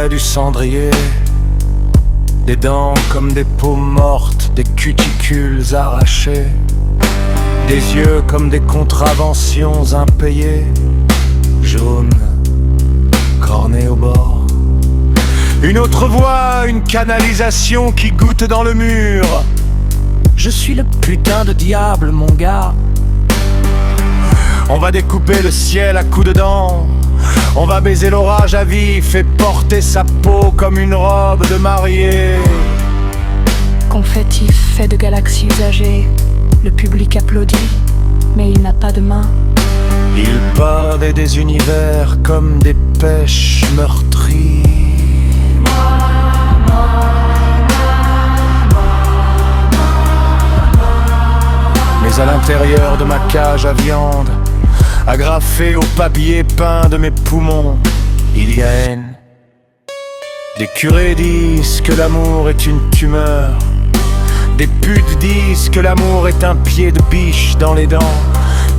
près du cendrier, des dents comme des peaux mortes, des cuticules arrachées, des yeux comme des contraventions impayées, jaunes, cornés au bord. Une autre voix, une canalisation qui goutte dans le mur. Je suis le putain de diable, mon gars. On va découper le ciel à coups de dents. On va baiser l'orage à vif et porter sa peau comme une robe de mariée. Confetti fait de galaxies usagées. Le public applaudit, mais il n'a pas de main. Il parlait des univers comme des pêches meurtries. Mais à l'intérieur de ma cage à viande, agrafé au papier peint de mes poumons, il y a haine. Des curés disent que l'amour est une tumeur. Des putes disent que l'amour est un pied de biche dans les dents.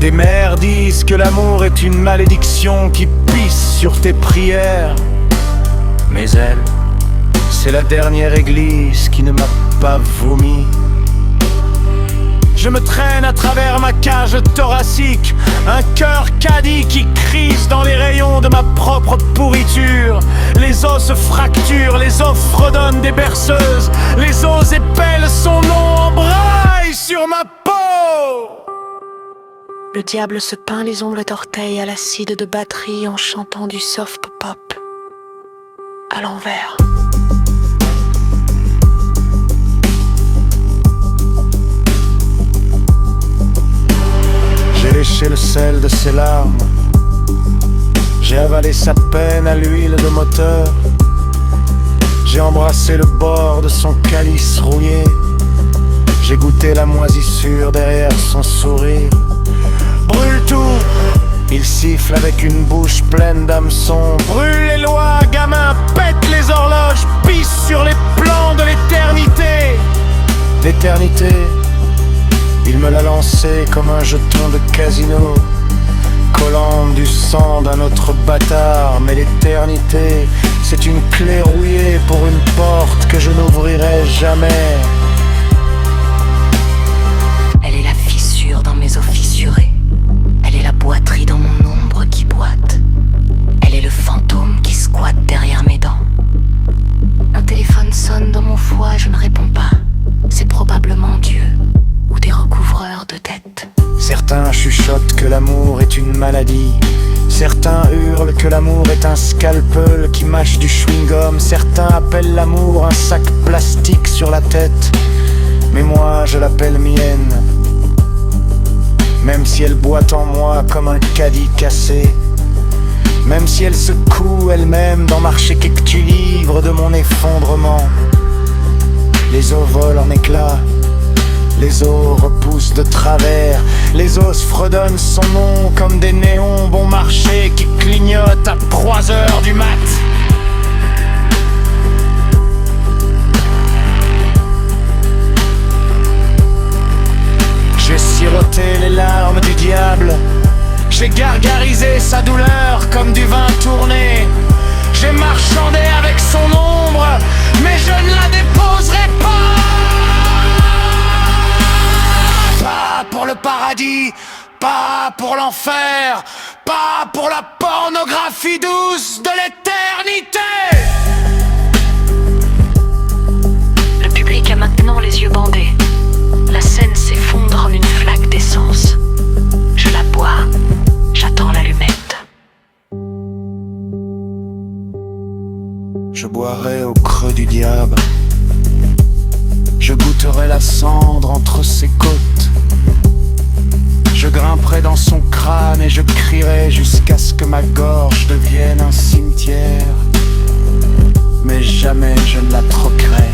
Des mères disent que l'amour est une malédiction qui pisse sur tes prières. Mais elle, c'est la dernière église qui ne m'a pas vomi. Je me traîne à travers ma cage thoracique, un cœur caddie qui crise dans les rayons de ma propre pourriture. Les os se fracturent, les os fredonnent des berceuses, les os épellent son nom en braille sur ma peau. Le diable se peint les ongles d'orteil à l'acide de batterie en chantant du soft pop à l'envers. J'ai léché le sel de ses larmes, j'ai avalé sa peine à l'huile de moteur. J'ai embrassé le bord de son calice rouillé, j'ai goûté la moisissure derrière son sourire. Brûle tout, il siffle avec une bouche pleine d'hameçons. Brûle les lois, gamin, pète les horloges, pisse sur les plans de l'éternité. L'éternité, il me l'a lancé comme un jeton de casino, collant du sang d'un autre bâtard. Mais l'éternité, c'est une clé rouillée pour une porte que je n'ouvrirai jamais. Elle est la fissure dans mes os fissurés. Elle est la boiterie dans mon ombre qui boite. Elle est le fantôme qui squatte derrière mes dents. Un téléphone sonne dans mon foie, je ne réponds pas. C'est probablement Dieu ou des recouvreurs de dettes. Certains chuchotent que l'amour est une maladie. Certains hurlent que l'amour est un scalpel qui mâche du chewing-gum. Certains appellent l'amour un sac plastique sur la tête. Mais moi je l'appelle mienne, même si elle boite en moi comme un caddie cassé. Même si elle secoue elle-même dans marcher que tu livres de mon effondrement. Les os volent en éclats, les os repoussent de travers, les os fredonnent son nom comme des néons bon marché qui clignotent à 3 heures du mat. J'ai siroté les larmes du diable, j'ai gargarisé sa douleur comme du vin tourné. J'ai marchandé avec son ombre, mais je ne la déposerai pas. Pas pour le paradis, pas pour l'enfer, pas pour la pornographie douce de l'éternité. Le public a maintenant les yeux bandés. La scène s'effondre en une flaque d'essence. Je la bois, j'attends l'allumette. Je boirai au creux du diable, je goûterai la cendre entre ses côtes. Je grimperai dans son crâne et je crierai jusqu'à ce que ma gorge devienne un cimetière. Mais jamais je ne la troquerai.